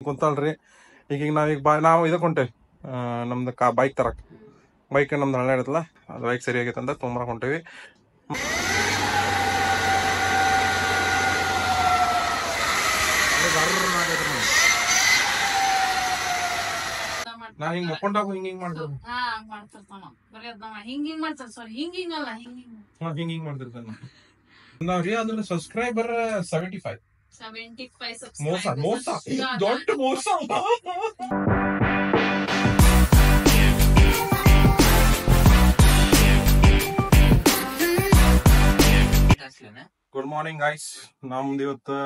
ಕುಂತಲ್ರಿ ಈಗ ನಾವು ಇದಕ್ಕೆ ಹೊಂಟೇವಿ ನಮ್ದು ಬೈಕ್ ತರಕ್ ಬೈಕ್ ನಮ್ದು ಹಳ್ಳ ಇರುತ್ತಲ್ಲ ಅದು ಬೈಕ್ ಸರಿಯಾಗೈತೆ ಅಂತ ತೊಗೊಂಬರಕ್ ಹೊಂಟೇವಿ. ನಾ ಹಿಂಗ್ ಮಕ್ಕೊಂಡಾಗ ಹಿಂಗ್ ಮಾಡ್ತಿರ್ತಾನ ನಾವ್ರಿ ಅದ್ರ ಸಬ್ಸ್ಕ್ರೈಬರ್ 75 ಮೋಸ ದೊಡ್ಡ ಮೋಸ. Good morning guys. ನಮ್ದು ಇವತ್ತು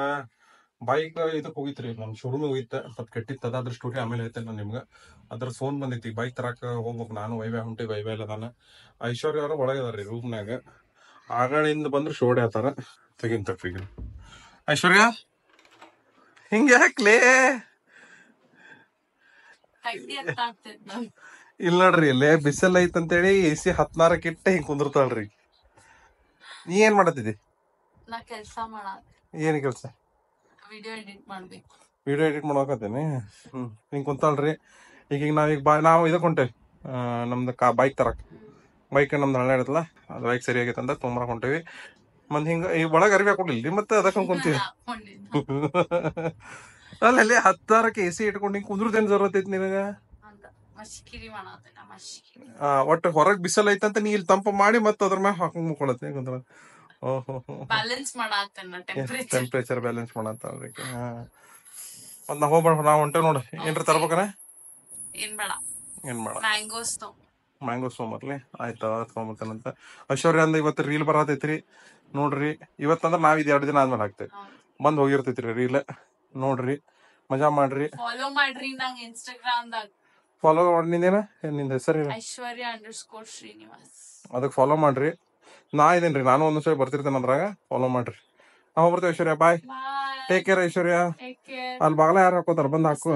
ಬೈಕ್ ಇದಕ್ಕೆ ಹೋಗಿತ್ರಿ, ನಮ್ ಶೋರೂಮ್ ಹೋಗಿತ್ತ, ಸ್ವಲ್ಪ ಕೆಟ್ಟಿತ್ತದ. ಅದ್ರ ಸ್ಟೋರಿ ಆಮೇಲೆ ಹೇಳ್ತೇನೆ ನಾನು ನಿಮ್ಗೆ. ಅದ್ರ ಫೋನ್ ಬಂದೈತಿ, ಬೈಕ್ ತರಕ ಹೋಗ್ಬೇಕು. ನಾನು ವೈವೇ ಹೊಂಟಿ, ವೈವೇ ಇಲ್ಲ ನಾನು. ಐಶ್ವರ್ಯ ಅವರು ಒಳಗಿದಾರ್ರಿ ರೂಮ್ನಾಗ. ಆಗಳಿಂದ ಬಂದ್ರು ಶೋಡೆ ಆತಾರ. ತೆಗಿನ್ ತಪ್ಪಿಗ ಐಶ್ವರ್ಯ ಹಿಂಗ ಯಾಕ್ಲೇ ಇಲ್ಲ ನೋಡ್ರಿ, ಇಲ್ಲೇ ಬಿಸಿಲ್ ಐತಂತೇಳಿ AC 14 ಇಟ್ಟ ಹಿಂಗ್ ಕುಂದಿರ್ತಾಳ್ರಿ. ನೀ ಏನ್ ಮಾಡತ್ತಿದ್ದಿ? ಏನ್ ಕೆಲ್ಸ? ವಿಡಿಯೋ ಎಡಿಟ್ ಮಾಡಕತ್ತೇನಿ. ಹಿಂಗ್ ಕುಂತಾಳ್ರಿ. ಈಗ ನಾವು ಇದಕ್ಕೆ ಹೊಂಟೇವಿ ನಮ್ದು ಬೈಕ್ ತರಕ್ ಬೈಕ್ ನಮ್ದು ಹಳ್ಳ ಇರುತ್ತಲ್ಲ ಅದು ಬೈಕ್ ಸರಿಯಾಗೈತೆ ಅಂತ ತೊಗೊಂಬರಕ್ ಹೊಂಟೇವಿ. ಮಂದ್ ಹಿಂಗ ಈ ಒಳಗೆ ಅರಿವಿ ಹಾಕೊಂಡಿಲ್ರಿ, ಮತ್ತೆ ಅದಕ್ಕೆ ಕುಂತೀವಿ. ಅಲ್ಲಿ 16 AC ಇಟ್ಕೊಂಡು ಹಿಂಗ್ ಕುಂದ್ರದೇನ್ ಜರೂರತ್ ಐತಿ ನಿನಗ? ಒಟ್ಟು ಹೊರಗ್ ಬಿಸಲ್ ಐತಂತ ನೀ ಇಲ್ಲಿ ತಂಪ ಮಾಡಿ ಮತ್ತೆ ಅದ್ರ ಮ್ಯಾಗ ಹಾಕೊಂಡ್ ಮುಕ್ಕೊಳತ್ತೆ ಕುಂದ್ರ. ಟೆಂಪರೇಚರ್ ಬ್ಯಾಲೆನ್ಸ್ ಮಾಡತ್ತ. ಮತ್ ನಾವ್ ಹೋಗ್ಬೇಡ, ನಾವ್ ಹೊಂಟೇವ್ ನೋಡ್ರಿ. ಏನ್ರ ತರ್ಬೇಕನ? ಏನ್ ಬೇಡ ಮ್ಯಾಂಗೋಸ್ ತೊಗೊಂಬರ್ಲಿ. ಆಯ್ತಾ, ತೊಗೊಂಬರ್ತೇನಂತ. ಐಶ್ವರ್ಯ ಅಂದ ಇವತ್ತು ರೀಲ್ ಬರತೈತ್ರಿ ನೋಡ್ರಿ. ಇವತ್ತಂದ್ರ ನಾವ್ ಇದು 2 ದಿನ ಆದ್ಮೇಲೆ ಹಾಕ್ತೇವೆ. ಬಂದ್ ಹೋಗಿರ್ತೈತ್ರಿ ರೀಲ್, ನೋಡ್ರಿ, ಮಜಾ ಮಾಡ್ರಿ. ಫಾಲೋ ಮಾಡ್ರಿ ನಂಗೆ ಇನ್ಸ್ಟಾಗ್ರಾಮ್ದಾಗ. ಫಾಲೋ ಮಾಡಿ. ನಿಂದೇನ ನಿಂದ ಹೆಸರು? ಐಶ್ವರ್ಯ_ಶ್ರೀನಿವಾಸ್. ಅದಕ್ಕೆ ಫಾಲೋ ಮಾಡ್ರಿ. ನಾ ಇದೇನ್ರಿ, ನಾನು ಒಂದೊಂದ್ಸರಿ ಬರ್ತಿರ್ತೇನೆ ಅದ್ರಾಗ. ಫಾಲೋ ಮಾಡ್ರಿ. ನಾವು ಬರ್ತೇವೆ. ಐಶ್ವರ್ಯ ಬಾಯ್, ಟೇಕ್ ಕೇರ್. ಐಶ್ವರ್ಯ ಅಲ್ಲಿ ಬಾಗಲ ಯಾರು ಹಾಕೋತಾರ, ಬಂದ್ ಹಾಕು.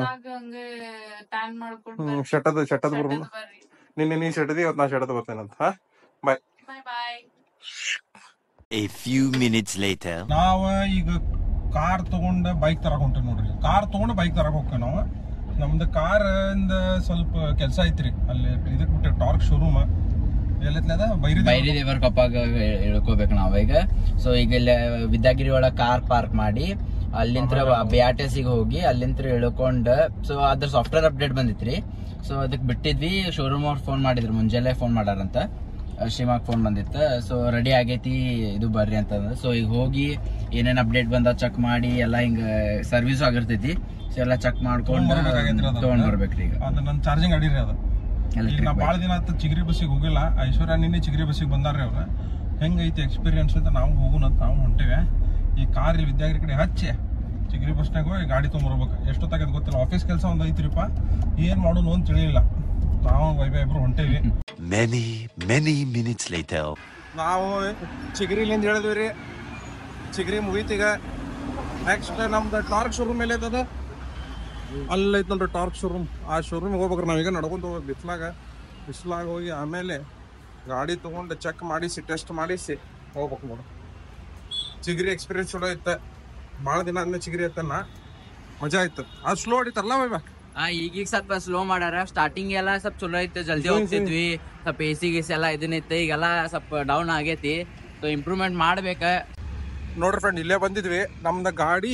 ಶೆಟ್ಟದ ಬರ್ಬೋದು. ನಿನ್ನೆ ನೀ ಶೆಟ್ಟದಿ, ಇವತ್ತು ನಾ ಶೆಟ್ಟದ ಬರ್ತೇನಂತ. ಬಾಯ್. A few minutes later. ನಾವ ಈಗ ಕಾರ್ ತಗೊಂಡ ಬೈಕ್ ತರಕ್ ಹೊಂಟೇವಿ ನೋಡ್ರಿ. ಕಾರ್ ತಗೊಂಡ ಬೈಕ್ ತರಕ್ ಹೋಗ್ತೇವೆ ನಾವು. ನಮ್ದು ಕಾರ್ ಇಂದ ಸ್ವಲ್ಪ ಕೆಲಸ ಐತ್ರಿ ಅಲ್ಲಿ. ಇದಕ್ ಬಿಟ್ಟೆ ಟಾರ್ಕ್ ಶೋರೂಮ್ ಬೈರಿದೇವರ ಕಪ್ಪಾಗ ಇಳ್ಕೋಬೇಕು ನಾವೀಗ. ಸೊ ಈಗ ಇಲ್ಲಿ ವಿದ್ಯಾಗಿರಿ ಒಳಗ ಕಾರ್ ಪಾರ್ಕ್ ಮಾಡಿ ಅಲ್ಲಿಂತ್ರ BRTC ಹೋಗಿ ಅಲ್ಲಿಂತ್ರ ಇಳ್ಕೊಂಡ್, ಸೊ ಅದ್ರ ಸಾಫ್ಟ್ವೇರ್ ಅಪ್ಡೇಟ್ ಬಂದಿತ್ರಿ. ಸೊ ಅದಕ್ ಬಿಟ್ಟಿದ್ವಿ. ಶೋರೂಮ್ ಅವ್ರು ಫೋನ್ ಮಾಡಿದ್ರು, ಮುಂಜಾನೆ ಫೋನ್ ಮಾಡಾರಂತ. ಶ್ರೀಮಾಗ್ ಫೋನ್ ಬಂದಿತ್ತು. ಸೊ ರೆಡಿ ಆಗೈತಿ, ಇದು ಬರ್ರಿ ಅಂತಂದ್ರೆ. ಸೊ ಈಗ ಹೋಗಿ ಏನೇನ್ ಅಪ್ಡೇಟ್ ಬಂದ ಚೆಕ್ ಮಾಡಿ ಎಲ್ಲ ಹಿಂಗ ಸರ್ವಿಸ್ ಆಗಿರ್ತೈತಿ. ಸೊ ಎಲ್ಲ ಚೆಕ್ ಮಾಡ್ಕೊಂಡು ತಗೊಂಡ್ ಬರ್ಬೇಕ್ರಿ. ಈಗ ಅದು ನನ್ನ ಚಾರ್ಜಿಂಗ್ ಅಡಿರಿ. ಅದು ಈಗ ನಾ ಭಾಳ ದಿನ ಆಯ್ತು ಚಿಗರಿ ಬಸ್ಸಿಗೆ ಹೋಗಿಲ್ಲ. ಐಶ್ವರ್ಯ ನಿನ್ನೆ ಚಿಗರಿ ಬಸ್ಸಿಗೆ ಬಂದಾರ್ರಿ ಅವ್ರ. ಹೆಂಗೈತಿ ಎಕ್ಸ್ಪೀರಿಯನ್ಸ್ ಅಂತ ನಾವು ಹೋಗುನಂತ ನಾವು ಹೊಂಟೇವೆ. ಈ ಕಾರ್ ಇಲ್ಲಿ ವಿದ್ಯಾಗಿರಿ ಕಡೆ ಹಚ್ಚಿ ಚಿಗರಿ ಬಸ್ನಾಗ ಹೋಗಿ ಗಾಡಿ ತೊಗೊಂಬರ್ಬೇಕು. ಎಷ್ಟೊತ್ತಾಗದ್ ಗೊತ್ತಿಲ್ಲ. ಆಫೀಸ್ ಕೆಲಸ ಒಂದ್ ಐತ್ರಿಪ್ಪ, ಏನ್ ಮಾಡೋದು ಅಂತ ತಿಳಿಲಿಲ್ಲ. ನಾವು ವೈಬೆ ಇಬ್ರು ಹೊಂಟೇವಿ. many minutes later. ನಾವು ಚಿಗರಿಲಿಂದ ಹೇಳಿದ್ವಿ. ಚಿಗರಿ ಮುಗೀತೀಗ. ನೆಕ್ಸ್ಟ್ ನಮ್ದು ಟಾರ್ಕ್ ಶೋರೂಮ್ ಮೇಲೆ ಐತದ, ಅಲ್ಲೈತ್ ನೋಡ್ರಿ ಟಾರ್ಕ್ ಶೋರೂಮ್. ಆ ಶೋರೂಮಿಗೆ ಹೋಗ್ಬೇಕ್ರಿ ನಾವೀಗ. ನಡ್ಕೊಂತ ಹೋಗ್ಬೇಕು ಬಿಸ್ಲಾಗ ಹೋಗಿ ಆಮೇಲೆ ಗಾಡಿ ತೊಗೊಂಡು ಚೆಕ್ ಮಾಡಿಸಿ ಟೆಸ್ಟ್ ಮಾಡಿಸಿ ಹೋಗ್ಬೇಕು ನೋಡು. ಚಿಗರಿ ಎಕ್ಸ್ಪೀರಿಯನ್ಸ್ ಚಲೋ ಐತೆ. ಭಾಳ ದಿನ ಆದ್ಮೇಲೆ ಚಿಗರಿ ಐತನ್ನ ಮಜಾ ಆಯ್ತು. ಅದು ಸ್ಲೋ ಹೊಡಿತಾರಲ್ಲ ವೈಬ? ಈಗೀಗ ಸ್ವಲ್ಪ ಸ್ಲೋ ಮಾಡ್ಯಾರ. ಸ್ಟಾರ್ಟಿಂಗ್ ಎಲ್ಲ ಸ್ವಲ್ಪ ಚಲೋ ಐತೆ, ಜಲ್ದಿ ಹೋಗ್ತಿದ್ವಿ. ಸ್ವಲ್ಪ AC ಗೀಸಿ ಎಲ್ಲ ಇದನ್ನೈತೆ. ಈಗೆಲ್ಲ ಸ್ವಲ್ಪ ಡೌನ್ ಆಗೈತಿ. ಸೊ ಇಂಪ್ರೂವ್ಮೆಂಟ್ ಮಾಡ್ಬೇಕ ನೋಡ್ರಿ ಫ್ರೆಂಡ್. ಇಲ್ಲೇ ಬಂದಿದ್ವಿ. ನಮ್ದು ಗಾಡಿ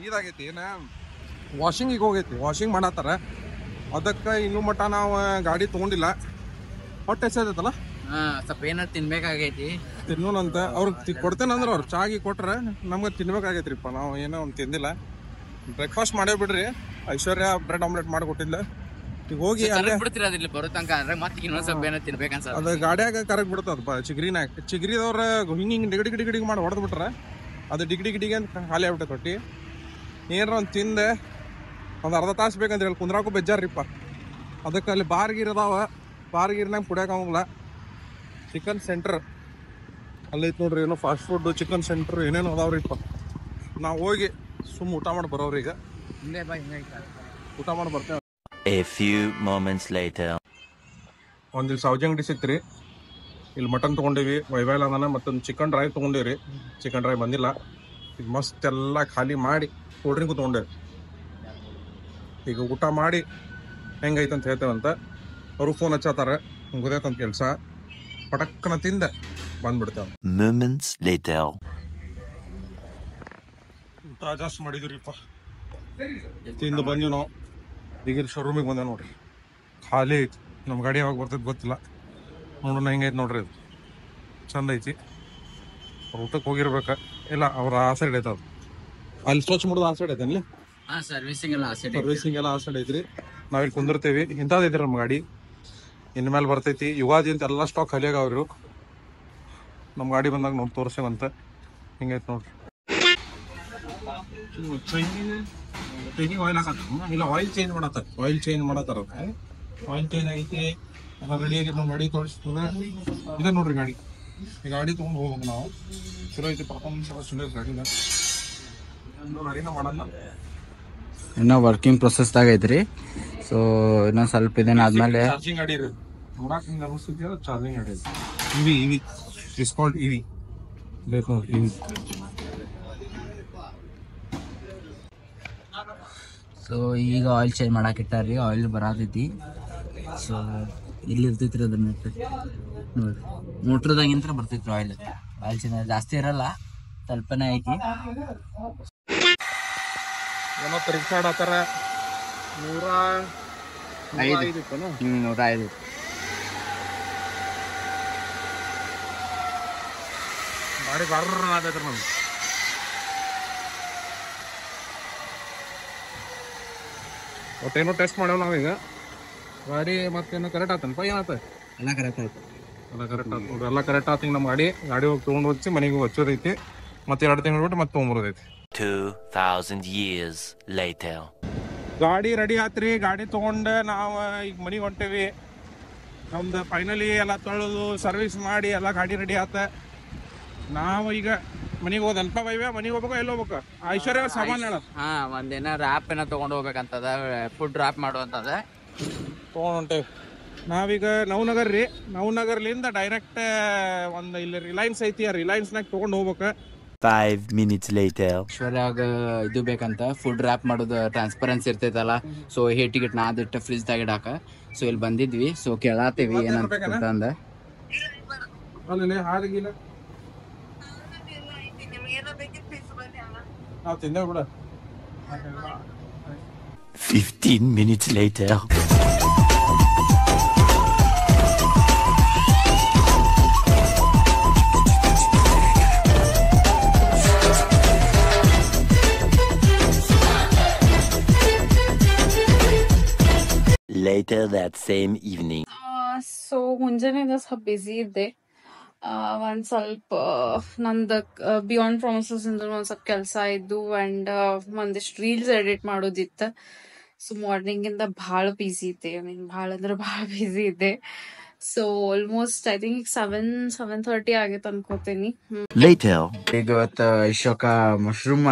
ಇದಾಗೈತಿ, ಏನ ವಾಷಿಂಗಿಗೆ ಹೋಗೈತಿ. ವಾಷಿಂಗ್ ಮಾಡತ್ತಾರ. ಅದಕ್ಕೆ ಇನ್ನೂ ಮಟ್ಟ ನಾವು ಗಾಡಿ ತೊಗೊಂಡಿಲ್ಲ. ಹೊಟ್ಟೆ ಎಸೈತಲ್ಲ, ಸ್ವಲ್ಪ ಏನಾರು ತಿನ್ಬೇಕಾಗೈತಿ. ತಿನ್ನೋಣಂತ ಅವ್ರಿಗೆ ಕೊಡ್ತೇನಂದ್ರೆ ಅವ್ರು ಚಾಗಿ ಕೊಟ್ರೆ ನಮ್ಗೆ ತಿನ್ಬೇಕಾಗೈತ್ರಿಪ್ಪ. ನಾವು ಏನೋ ಒಂದು ತಿಂದಿಲ್ಲ. ಬ್ರೇಕ್ಫಾಸ್ಟ್ ಮಾಡೇ ಬಿಡ್ರಿ. ಐಶ್ವರ್ಯ ಬ್ರೆಡ್ ಆಮ್ಲೆಟ್ ಮಾಡಿಕೊಟ್ಟಿಲ್ಲ. ಈಗ ಹೋಗಿ ಬರೋ ತನಕ ಅಂದ್ರೆ ಮತ್ತೆ ಇನ್ನೊಂದ್ ಸ್ವಲ್ಪ ಏನೋ ತಿನ್ಬೇಕನ್ಸ. ಅದು ಗಾಡಿಯಾಗ ಕರಗ್ ಬಿಡ್ತದಪ್ಪ ಚಿಗರಿನಾಗ. ಚಿಗರಿದವ್ರ ಹಿಂಗೆ ಡಿಗಡಿ ಮಾಡಿ ಹೊಡೆದ್ ಬಿಟ್ರೆ ಅದು ಡಿಗಡಿಗೆ ಅಂತ ಖಾಲಿ ಆಗ್ಬಿಟ್ಟೆ ತೊಟ್ಟಿ. ಏನಾರ ಒಂದು ತಿಂದೆ ಒಂದು ಅರ್ಧ ತಾಸು ಬೇಕಂದ್ರೆ ಅಲ್ಲಿ ಕುಂದ್ರಾಕು ಬೇಜಾರ್ರಿಪ್ಪ. ಅದಕ್ಕೆ ಅಲ್ಲಿ ಬಾರ್ಗೀರದಾವ. ಬಾರ್ಗೀರ್ನಾಗ ಕುಡಿಯೋಕ್ಕಾಗಲ್ಲ. ಚಿಕನ್ ಸೆಂಟ್ರ್ ಅಲ್ಲೈತೆ ನೋಡ್ರಿ. ಏನೋ ಫಾಸ್ಟ್ ಫುಡ್ ಚಿಕನ್ ಸೆಂಟ್ರ್ ಏನೇನು ಅದಾವ್ರಿಪ್ಪ. ನಾವು ಹೋಗಿ ಸುಮ್ಮ ಊಟ ಮಾಡಿ ಬರೋವ್ರಿ. ಈಗ ಊಟ ಮಾಡಿ ಬರ್ತೇವೆ. A few moments later. ಒಂದು ಸೌಜಂಗ್ ಡಿಶ್ ಇತ್ತು ರೀ. ಇಲ್ಲಿ ಮಟನ್ ತೊಗೊಂಡಿವಿ, ವೈವಾಲ್ ಅದಾನ. ಮತ್ತೊಂದು ಚಿಕನ್ ಡ್ರೈ ತೊಗೊಂಡಿವಿ. ಚಿಕನ್ ಡ್ರೈ ಬಂದಿಲ್ಲ. ಈಗ ಮಸ್ತ್ ಎಲ್ಲ ಖಾಲಿ ಮಾಡಿ ಕೂಲ್ ಡ್ರಿಂಕ್ ತೊಗೊಂಡೇವಿ. ಈಗ ಊಟ ಮಾಡಿ ಹೆಂಗೈತೆ ಅಂತ ಹೇಳ್ತೇವಂತ. ಅವರು ಫೋನ್ ಹಚ್ಚತ್ತಾರ, ಮುಗ್ದೈತಂತ ಕೆಲಸ, ಪಟಕ್ಕನ ತಿಂದ ಬಂದ್ಬಿಡ್ತೇವೆ. ಊಟ ಜಾಸ್ತಿ ಮಾಡಿದ್ರಿಪ್ಪ, ತಿಂದು ಬಂದ್ವಿ ನಾವು. ಈಗ ಶೋರೂಮಿಗೆ ಬಂದೆ ನೋಡ್ರಿ, ಖಾಲಿ ಐತಿ. ನಮ್ಮ ಗಾಡಿ ಯಾವಾಗ ಬರ್ತೈತೆ ಗೊತ್ತಿಲ್ಲ. ನೋಡೋಣ ಹೆಂಗೈತೆ ನೋಡ್ರಿ, ಇದು ಚಂದ ಐತಿ. ಅವ್ರ ಊಟಕ್ಕೆ ಹೋಗಿರ್ಬೇಕ, ಇಲ್ಲ ಅವ್ರ ಆ ಸೈಡ್ ಐತೆ. ಅದು ಅಲ್ಲಿ ಸ್ವಚ್ಛ ಮಾಡೋದು ಆ ಸೈಡ್ ಐತೆ ಅಲ್ಲಿ, ಸರ್ವಿಸಿಂಗ್ ಎಲ್ಲ ಆ ಸೈಡ್ ಐತ್ರಿ. ನಾವಿಲ್ಲಿ ಕುಂದಿರ್ತೇವಿ. ಇಂಥದ್ದೈತ್ರಿ ನಮ್ಮ ಗಾಡಿ, ಇನ್ಮೇಲೆ ಬರ್ತೈತಿ. ಯುಗಾದಿ ಅಂತ ಎಲ್ಲ ಸ್ಟಾಕ್ ಖಾಲಿ ಆಗವ್ರು. ನಮ್ಮ ಗಾಡಿ ಬಂದಾಗ ನೋಡಿ ತೋರಿಸ್ತೇವಂತ. ಹಿಂಗೈತೆ ನೋಡ್ರಿ. ಟ್ರೈನಿಂಗ್ ಆಯಿಲ್ ಹಾಕತ್ತ, ಇಲ್ಲ ಆಯಿಲ್ ಚೇಂಜ್ ಮಾಡತ್ತಾರ. ಆಯಿಲ್ ಚೇಂಜ್ ಆಗೈತಿ, ರೆಡಿ ಆಗೈತೆ. ನಮ್ಮ ಗಾಡಿ ತೋರಿಸ್ತದ. ಇದೆ ನೋಡ್ರಿ ಗಾಡಿ. ಈ ಗಾಡಿ ತೊಗೊಂಡು ಹೋಗ್ಬೇಕು ನಾವು. ಚಲೋ ಐತಿ, ಪರ್ಫಾರ್ಮೆನ್ಸ್ ಎಲ್ಲ ಚಲೋ ಐತಿ ಗಾಡಿನ. ಗಾಡಿನ ಮಾಡಲ್ಲ, ಇನ್ನೂ ವರ್ಕಿಂಗ್ ಪ್ರೊಸೆಸ್ದಾಗ ಐತ್ರಿ. ಸೊ ಇನ್ನೊಂದು ಸ್ವಲ್ಪ ಇದೇನ ಆದ್ಮೇಲೆ ಚಾರ್ಜಿಂಗ್ ಗಾಡಿ ಇರೋದು ನೋಡಕ್ ಹಿಂಗೆ ಅನಿಸ್ತೈತಿ. ಚಾರ್ಜಿಂಗ್ ಗಾಡಿ ಇವಿ ಡಿಸ್ಕೌಂಟ್ ಇವಿ ಬೇಕು ನೋಡ್ರಿ. ಇವಿ ಸೊ ಈಗ ಆಯಿಲ್ ಚೇಂಜ್ ಮಾಡಕ್ಕೆ ಇಟ್ಟಾರ್ರಿ. ಆಯಿಲ್ ಬರತೈತಿ. ಸೊ ಇಲ್ಲಿ ಇರ್ತೈತ್ರಿ ಅದ್ರ ನೋಡ್ರಿ, ಮೋಟ್ರದಾಗಿಂತ ಬರ್ತೈತ್ರಿ ಆಯಿಲ್. ಚೇಂಜ್ ಜಾಸ್ತಿ ಇರಲ್ಲ, ಸ್ವಲ್ಪನೇ ಐತಿ. ಏನೋ ತಿರ್ಗಾಡತ್ತಾರ. 105 105 ಗಾಡಿ ಬರ್ರ ಆಗೈತ್ರಿ ನಮ್ಗೆ. ಒಟ್ಟೇನೋ ಟೆಸ್ಟ್ ಮಾಡ್ಯಾವ ನಾವೀಗ. ಗಾಡಿ ಮತ್ತೇನೋ ಕರೆಕ್ಟ್ ಆತನಪ್ಪ, ಏನಾತ? ಎಲ್ಲ ಕರೆಕ್ಟ್ ಆಯ್ತು. ಎಲ್ಲ ಕರೆಕ್ಟ್ ಆಯ್ತು ನೋಡ್ರಿ, ಎಲ್ಲ ಕರೆಕ್ಟ್ ಆತ. ನಮ್ಮ ಗಾಡಿ ಹೋಗಿ ತೊಗೊಂಡು ಹೋಗಿ ಮನೆಗೆ ಹಚ್ಚೋದೈತಿ. ಮತ್ತೆ 2 ತಿಂಗಳು ಬಿಟ್ಟು ಮತ್ತೆ ತೊಗೊಂಬರೋದೈತಿ. 2000 years later. ಗಾಡಿ ರೆಡಿ ಆತ್ರಿ. ಗಾಡಿ ತೊಗೊಂಡು ನಾವು ಈಗ ಮನೆಗೆ ಹೊಂಟೇವಿ. ನಮ್ದು ಫೈನಲಿ ಎಲ್ಲ ತೊಳೆದು ಸರ್ವಿಸ್ ಮಾಡಿ ಎಲ್ಲ ಗಾಡಿ ರೆಡಿ ಆತ. ನಾವು ಈಗ ಮನೆಗೆ ಹೋದಲ್ಪ ಬೈವೆ. ಮನೆಗೆ ಹೋಗ್ಬೇಕು, ಎಲ್ಲಿ ಹೋಗ್ಬೇಕು? ಐಶ್ವರ್ಯ ಸಾಮಾನು ಹೇಳ. ಒಂದೇನ ರ್ಯಾಪ್ ಏನೋ ತಗೊಂಡು ಹೋಗ್ಬೇಕಂತದ, ಫುಡ್ ರ್ಯಾಪ್ ಮಾಡುವಂತದ ತೊಗೊಂಡು ಹೊಂಟೇವಿ. ನಾವೀಗ ನವನಗರ್ಲಿಂದ ಡೈರೆಕ್ಟ್ ಒಂದು ಇಲ್ಲಿ ರಿಲಯನ್ಸ್ ಐತಿ, ಆ ರಿಲಯನ್ಸ್ನಾಗ ತೊಗೊಂಡು ಹೋಗ್ಬೇಕು. 5 minutes later. ಐಶ್ವರ್ಯಾಗ ಇದು ಬೇಕಂತ, ಫುಡ್ ರ್ಯಾಪ್ ಮಾಡೋದು ಟ್ರಾನ್ಸ್ಪರೆನ್ಸಿ ಇರ್ತೈತಲ್ಲ. ಸೊ ಟಿಕೆಟ್ ನಾದಿಟ್ಟು ಫ್ರಿಜ್ದಾಗ ಇಡಾಕ. ಸೊ ಇಲ್ಲಿ ಬಂದಿದ್ವಿ. ಸೊ ಕೇಳಾತೀವಿ ಏನಂತ ಅಂದ. ಅಲ್ಲಿ ಹಾದಿಗಿಲ್ಲ ನಾವು ತಿಂದೇವು ಬಿಡ. 15 minutes later. Later that same evening. So ಮುಂಜಾನೆಯಿಂದ ಸ್ವಲ್ಪ ಬಿಸಿ ಇದ್ದೆ. ಒಂದ್ ಸ್ವಲ್ಪ ನಂದು ಬಿಯಾಂಡ್ ಪ್ರಾಮಿಸಸ್ ಇಂದ ಒಂದ್ ಸ್ವಲ್ಪ ಕೆಲಸ ಇದ್ದು ಅಂಡ್ ಒಂದಿಷ್ಟು ರೀಲ್ಸ್ ಎಡಿಟ್ ಮಾಡೋದಿತ್ತು. ಸೊ ಮಾರ್ನಿಂಗ್ ಇಂದ ಭಾಳ ಬಿಸಿ ಇದ್ದೆ. ಭಾಳ ಅಂದ್ರೆ ಭಾಳ ಬಿಸಿ ಇದ್ದೆ. ಸೊ ಆಲ್ಮೋಸ್ಟ್ ಐ ಥಿಂಕ್ 7:30 ಆಗೈತೆ ಅನ್ಕೋತೀನಿ. Later. ಈಗ ಇವತ್ತು ಅಶೋಕ ಮಶ್ರೂಮ್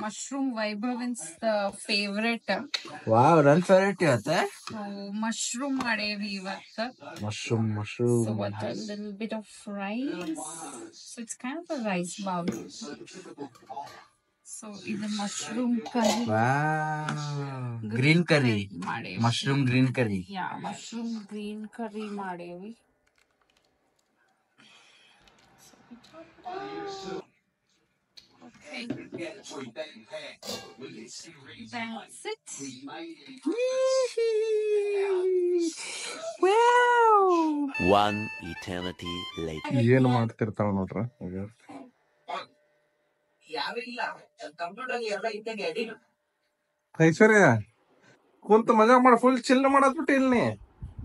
ಮಶ್ರೂಮ್ ವೈಭವನ್ಸ್ ಫೇವ್ರೆಟ್. ವಾವ್, ನನ್ ಫೇವ್ರೆಟ್ ಇವತ್ತು ಮಶ್ರೂಮ್ ಮಾಡೇವಿ ಇವತ್ತು. Mushroom So with a little bit of rice. So it's kind of a rice bowl. So ಇದು ಮಶ್ರೂಮ್ ಕರಿ. ಗ್ರೀನ್ ಕರಿ, ಮಾಡೇವಿ. ಮಶ್ರೂಮ್ ಗ್ರೀನ್ ಕರಿ. ಮಶ್ರೂಮ್ ಗ್ರೀನ್ ಕರಿ ಮಾಡೇವಿ. Okay. That's it. Wow. One eternity later. ಏನು ಮಾಡ್ತಿರ್ತಾವ ನೋಡ್ರ. ಐಶ್ವರ್ಯ ಕುಂತ ಮಜಾ ಮಾಡ, ಫುಲ್ ಚಿಲ್ ಮಾಡದ್ಬಿಟ್ಟು ಇಲ್ಲಿ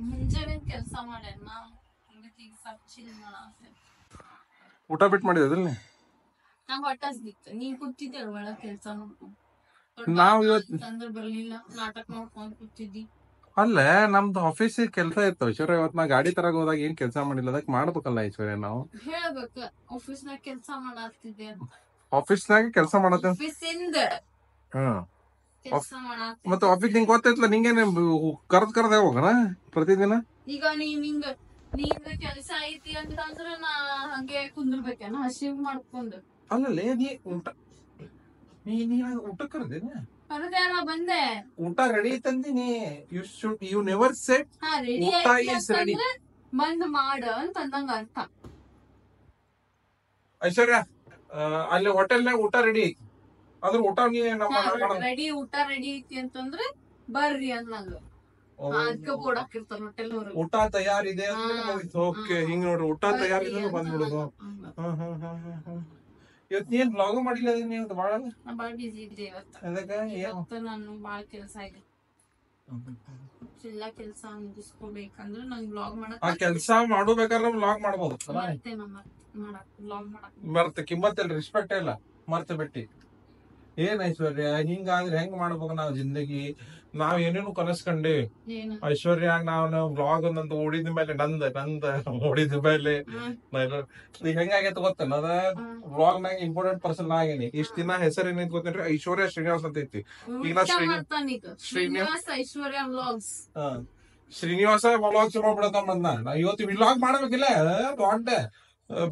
ಮುಂಜಾನೆ ಕೆಲಸ ಮಾಡ್ಯಾನ. ಈಗ ಸ್ವಲ್ಪ ಚಿಲ್ ಮಾಡಾತೆ. ಊಟ ಬಿಟ್ಟು ಮಾಡಿದ್ರಿ ನಂಗೆ ಹೊಟ್ಟಸ್ದಿತ್ತು. ನೀವ್ ಕೂತಿದ್ದೆ ಒಳಗ ಕೆಲಸ ಮಾಡ್ಕೊಂಡು. ನಾವ್ ಇವತ್ತು ತಂದ್ರೆ ಬರ್ಲಿಲ್ಲ, ನಾಟಕ ನೋಡ್ಕೊಂಡ್ ಕೂತಿದ್ದಿ. ಅಲ್ಲ, ನಮ್ದು ಆಫೀಸ್ ಕೆಲಸ ಇತ್ತು ಐಶ್ವರ್ಯ. ಇವತ್ತು ನಾ ಗಾಡಿ ತರಗ ಹೋದಾಗ ಏನ್ ಕೆಲಸ ಮಾಡಿಲ್ಲ, ಅದಕ್ಕೆ ಮಾಡ್ಬೇಕಲ್ಲ ಐಶ್ವರ್ಯ. ನಾವು ಹೇಳ್ಬೇಕ ಆಫೀಸ್ನಾಗ ಕೆಲಸ ಮಾಡಾತಿದ್ದೆ. ಆಫೀಸ್ನಾಗ ಕೆಲಸ ಮಾಡತ್ತೆ. ಆಫೀಸಿಂದ ಕೆಲಸ ಮಾಡಾತಿ. ಮತ್ತೆ ಆಫೀಸ್ ನಿಂಗೆ ಗೊತ್ತೈತ್ಲ, ನಿಂಗೇನೆ ಕರ್ದ ಹೋಗಣ ಪ್ರತಿದಿನ. ಈಗ ನಿಂಗ ಕೆಲಸ ಐತಿ ಅಂತಂದ್ರ ನಾ ಹಂಗೆ ಕುಂದಿರ್ಬೇಕೇನ ಹಸಿವ್ ಮಾಡ್ಕೊಂಡು. ಅಲ್ಲಲ್ಲೇ ನೀ ಊಟ ನೀನ್ ಊಟ ಕರೆದೇನ? ಕರೆದೇನ ಬಂದೆ. ಊಟ ರೆಡಿ ತಂದಿನಿ. ಯು ನೆವರ್ ಸೆಟ್ ರೆಡಿ ಊಟ is ready. ಬಂದ್ ಮಾಡ ಅಂತ ಅಂದಂಗ ಅರ್ಥ. ಐಶ್ವರ್ಯ ಅಲ್ಲಿ ಹೋಟೆಲ್ನಾಗ ಊಟ ರೆಡಿ ಅದ್ರ ಊಟ ರೆಡಿ ಊಟ ರೆಡಿ ಐತಿ ಅಂತಂದ್ರೆ ಬರ್ರಿ ಅನ್ನಂಗ. ಅದಕ್ಕೆ ಬೋರ್ಡ್ ಹಾಕಿರ್ತಾರ ಹೋಟೆಲ್ ಹೊರಗೆ. ಊಟ ತಯಾರಿದೆ ಓಕೆ ಹಿಂಗ್ ನೋಡ್ರಿ ಊಟ ತಯಾರಿದೆ ಬಂದ್ಬಿಡುದು. ಇವತ್ತು ಏನ್ ಬ್ಲಾಗ್ ಮಾಡಿಲ್ಲ ನೀವು ಬಾಳ ಬಿಸಿ ಇದ್ದೆ ಇವತ್ತು. ನಾನು ಬಾಳ ಕೆಲ್ಸ ಇದೆ. ಎಲ್ಲ ಕೆಲ್ಸ ಮುಗಿಸ್ಕೋಬೇಕಂದ್ರೆ ನಂಗೆ ಬ್ಲಾಗ್ ಮಾಡಕ್ ಆ ಕೆಲ್ಸ ಮಾಡೋಬೇಕಾದ್ರೆ ಬ್ಲಾಗ್ ಮಾಡ್ಬೋದು. ಮರ್ತ ಕಿಮ್ಮತ್ತಿಲ್ಲ, ರೆಸ್ಪೆಕ್ಟ್ ಇಲ್ಲ, ಮರ್ತ ಬಿಟ್ಟಿ. ಏನ್ ಐಶ್ವರ್ಯ ಹಿಂಗಾದ್ರೆ ಹೆಂಗ್ ಮಾಡ್ಬೇಕು ನಾವ್ ಜಿಂದಗಿ? ನಾವ್ ಏನೇನು ಕನಸ್ಕೊಂಡೇವಿ. ಐಶ್ವರ್ಯ ನಾವು ಬ್ಲಾಗ್ ನಂದು ಓಡಿದ ಮೇಲೆ ನಂದ ಓಡಿದ ಮೇಲೆ ಈಗ ಹೆಂಗಾಗೈತೆ ಗೊತ್ತೇನ? ಅದ ಬ್ಲಾಗ್ ನಾಗ ಇಂಪಾರ್ಟೆಂಟ್ ಪರ್ಸನ್ ಆಗೇನಿ. ಇಷ್ಟ ದಿನ ಹೆಸರು ಏನೈತಿ ಗೊತ್ತೇನ್ರಿ? ಐಶ್ವರ್ಯ ಶ್ರೀನಿವಾಸ್ ಅಂತ ಐತಿ. ಈಗ ನಾ ಶ್ರೀನಿವಾಸ ವ್ಲಾಗ್ ಚಲೋ ಬಿಡತ್ತ ಬಂದ. ನಾ ಇವತ್ತು ವ್ಲಾಗ್ ಮಾಡ್ಬೇಕಿಲ್ಲ ದೊಡ್ಡ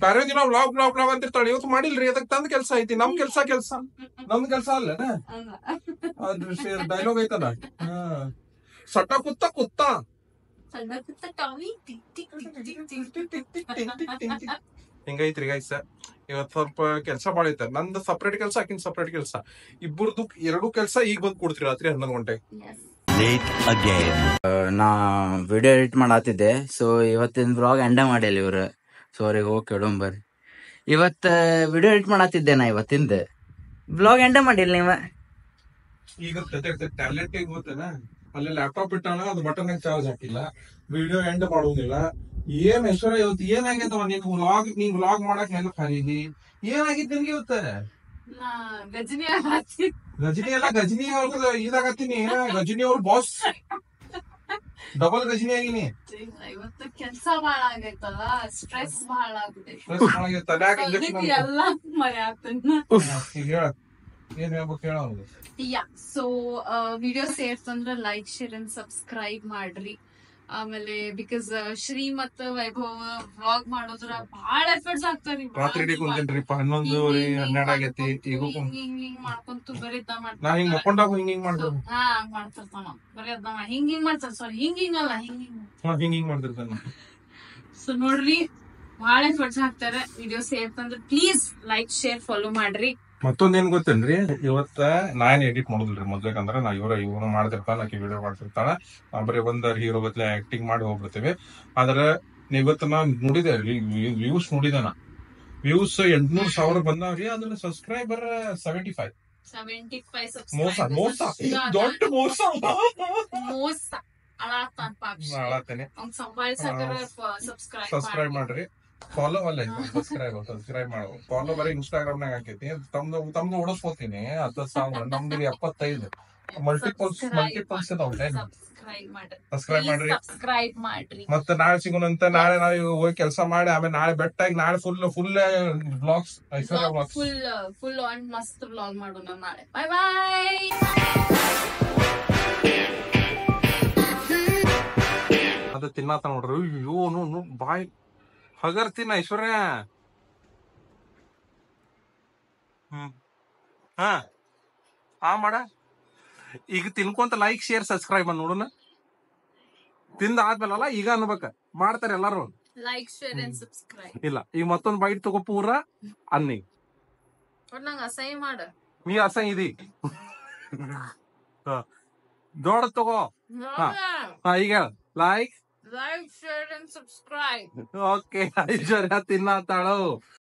ಬ್ಯಾರೆ ದಿನ ವ್ಲಾಗ್ ಅಂತಿರ್ತಾಳೆ. ಇವತ್ತು ಮಾಡಿಲ್ರಿ, ಅದಕ್ಕೆ ತಂದ್ ಕೆಲ್ಸ ಐತಿ. ನಮ್ದ್ ಕೆಲ್ಸ ಅಲ್ಲ ಡೈಲಾಗ್ ಐತಲ್ಲ. ಸಟ್ಟ ಕುತ್ತ ಹಿಂಗೈತ್ರಿ ಗೈಸ್. ಇವತ್ ಸ್ವಲ್ಪ ಕೆಲ್ಸ ಬಾಳ ಐತ. ನಂದು ಸಪ್ರೇಟ್ ಕೆಲ್ಸ, ಆಕಿನ್ ಸಪ್ರೇಟ್ ಕೆಲ್ಸ. ಇಬ್ಬರದು ಎರಡು ಕೆಲ್ಸ ಈಗ ಬಂದ್ ಕೊಡ್ತೀರಿ ರಾತ್ರಿ 11 ಗಂಟೆಗೆ. ನಾ ವಿಡಿಯೋ ಎಡಿಟ್ ಮಾಡತ್ತಿದ್ದೆ. ಸೊ ಇವತ್ತಿನ ಬ್ಲಾಗ್ ಎಂಡ ಮಾಡಿಲ್ಲ ಇವ್ರು. ಸೊ ಅವ್ರಿಗೆ ಹೋಗಿ ಕೇಳೋಂಬರ್ರಿ. ಇವತ್ತ ವಿಡಿಯೋ ಎಡಿಟ್ ಮಾಡತ್ತಿದ್ದೆ ನಾ. ಇವತ್ತಿಂದ ಬ್ಲಾಗ್ ಎಂಡ ಮಾಡಿಲ್ಲ ನೀವ. ಈಗ ಟ್ಯಾಲೆಂಟ್ ಈಗ ಗೊತ್ತೇನ? ಅಲ್ಲಿ ಲ್ಯಾಪ್ಟಾಪ್ ಇಟ್ಟಾನ, ಅದು ಬಟನ್ ಚಾರ್ಜ್ ಹಾಕಿಲ್ಲ, ವಿಡಿಯೋ ಎಂಡ್ ಮಾಡುವುದಿಲ್ಲ. ಏನ್ ಐಶ್ವರ್ಯ ಇವತ್ತು ಏನಾಗೈತವ? ನೀನ್ ವ್ಲಾಗ್ ಮಾಡಕ್ ಹೆಂಗ ಖರೀದಿ ಏನಾಗಿತ್ತು ನಿನ್ಗೆ ಇವತ್ತ? ಗಜನಿ ಎಲ್ಲ ಗಜನಿ ಅವ್ರ ಇದಾಗತ್ತೀನಿ. ಗಜನಿ ಅವ್ರ ಬಾಸ್, ಡಬಲ್ ಗಜನಿ ಆಗಿನಿ. ಇವತ್ತು ಕೆಲ್ಸ ಬಾಳ ಆಗೈತಲ್ಲ, ಸ್ಟ್ರೆಸ್ ಬಾಳ ಆಗ್ತೈತಿ. ಎಲ್ಲ ಮನೆ ಆಗ್ತೈತಿ. ಏನ್ ಹೇಳ್ಬೇಕು ಹೇಳ ಅವ್ರಿಗೆ. ಸೊ ವಿಡಿಯೋ ಸೇರ್ಸಂದ್ರ ಲೈಕ್, ಶೇರ್ ಅಂಡ್ ಸಬ್ಸ್ಕ್ರೈಬ್ ಮಾಡ್ರಿ. ಆಮೇಲೆ ಬಿಕಾಸ್ ಶ್ರೀ ಮತ್ತ ವೈಭವ್ ವ್ಲಾಗ್ ಮಾಡೋದ್ರ ಬಾಳ ಎಫರ್ಟ್ಸ್ ಆಗ್ತಾರಿ. ರಾತ್ರಿ ಕುಂತೇನ್ರಿಪ್ಪ 11:30 12 ಆಗೈತಿ. ಈಗ ಹಿಂಗ್ ಮಾಡ್ಕೊಂತ ಬರೀ ನಾ ಹಿಂಗ್ ಮಕ್ಕೊಂಡಾಗ ಹಿಂಗ್ ಮಾಡ್ತಾರ. ಮಾಡ್ತಿರ್ತಾನ ಬರೀ ಅದ ಹಿಂಗ್ ಮಾಡ್ತಾರ. ಸಾರಿ ಹಿಂಗಲ್ಲ ಹಿಂಗ್ ಮಾಡ್ತಿರ್ತಾನ. ಸೊ ನೋಡ್ರಿ, ಬಾಳ ಎಫರ್ಟ್ಸ್ ಹಾಕ್ತಾರೆ. ವಿಡಿಯೋ ಸೇರ್ತಂದ್ರ ಪ್ಲೀಸ್ ಲೈಕ್, ಶೇರ್, ಫಾಲೋ ಮಾಡ್ರಿ. ಮತ್ತೊಂದ್ ಏನ್ ಗೊತ್ತೇನ್ರಿ? ಇವತ್ತ ನಾನ್ ಎಡಿಟ್ ಮಾಡೋದಿಲ್ರಿ ಮೊದ್ಲೇಕಂದ್ರ ನಾ ಇವ್ರು ಮಾಡ್ತಿರ್ತಾನ, ಆಕಿ ವಿಡಿಯೋ ಮಾಡ್ತಿರ್ತಾಳ. ಬರೀ ಒಂದರ್ ಹೀರೋ ಬದ್ಲೆ ಆಕ್ಟಿಂಗ್ ಮಾಡಿ ಹೋಗ್ಬಿಡ್ತೇವೆ. ಆದ್ರ ಇವತ್ತ ನಾ ನೋಡಿದೆ, ವ್ಯೂಸ್ ನೋಡಿದೆ. ನಾ ವ್ಯೂಸ್ 800,000 ಬಂದಾವ್ರಿ. ಅದ್ರ ಸಬ್ಸ್ಕ್ರೈಬರ್ 75. ಮೋಸ ದೊಡ್ಡ ಮೋಸ. ಅಳಾತೇನೆ. ಸಬ್ಸ್ಕ್ರೈಬ್ ಮಾಡ್ರಿ. ಫಾಲೋ ಅಲ್ಲ, ಸಬ್ಸ್ಕ್ರೈಬ್ ಮಾಡೋ. ಫಾಲೋ ಬರೀ ಇನ್ಸ್ಟಾಗ್ರಾಮ್ ನಾಗ ಹಾಕೈತಿ. ತಮ್ದು ಓಡಿಸ್ಕೋತೀನಿ 10,000. ನಮ್ದು 75. ಮಲ್ಟಿಪಲ್ಸ್ ಇದಾವೆ. ಸಬ್ಸ್ಕ್ರೈಬ್ ಮಾಡ್ರಿ. ಮತ್ತೆ ನಾಳೆ ಸಿಗೋಣಂತ. ನಾಳೆ ನಾವು ಹೋಗಿ ಕೆಲಸ ಮಾಡಿ ಆಮೇಲೆ ನಾಳೆ ಬೆಟ್ಟಾಗಿ ನಾಳೆ full vlogs, Aishwarya vlogs full on ಮಸ್ತ್ ವ್ಲಾಗ್ ಮಾಡೋಣ ನಾಳೆ. ಬಾಯ್. ಅದ ತಿನ್ನಾತ ನೋಡ್ರಿ. ಅಯ್ಯೋ ಬಾಯ್ ಹಗರ್ತೀನ ಐಶ್ವರ್ಯ. ಮಾಡ ಈಗ ತಿನ್ಕೊಂತ ಲೈಕ್, ಶೇರ್, ಸಬ್ಸ್ಕ್ರೈಬ್ ಮಾಡಿ ನೋಡೋಣ. ತಿಂದ ಆದ್ಮೇಲಲ್ಲ ಈಗ ಅನ್ಬೇಕ. ಮಾಡ್ತಾರೆ ಎಲ್ಲಾರು ಲೈಕ್, ಶೇರ್ ಅಂಡ್ ಸಬ್ಸ್ಕ್ರೈಬ್. ಇಲ್ಲ ಈಗ ಮತ್ತೊಂದ್ ಬೈಟ್ ತಗೋ ಪೂರ ಅನ್ನಿ. ನಂಗೆ ಅಸಹ್ಯ ಮಾಡ. ನೀ ಅಸಹ್ಯ ಇದಿ. ದೊಡ್ಡ ತಗೋ. ಈಗ like, share and subscribe. Okay Aishwarya ತಿನ್ನತಾಳು.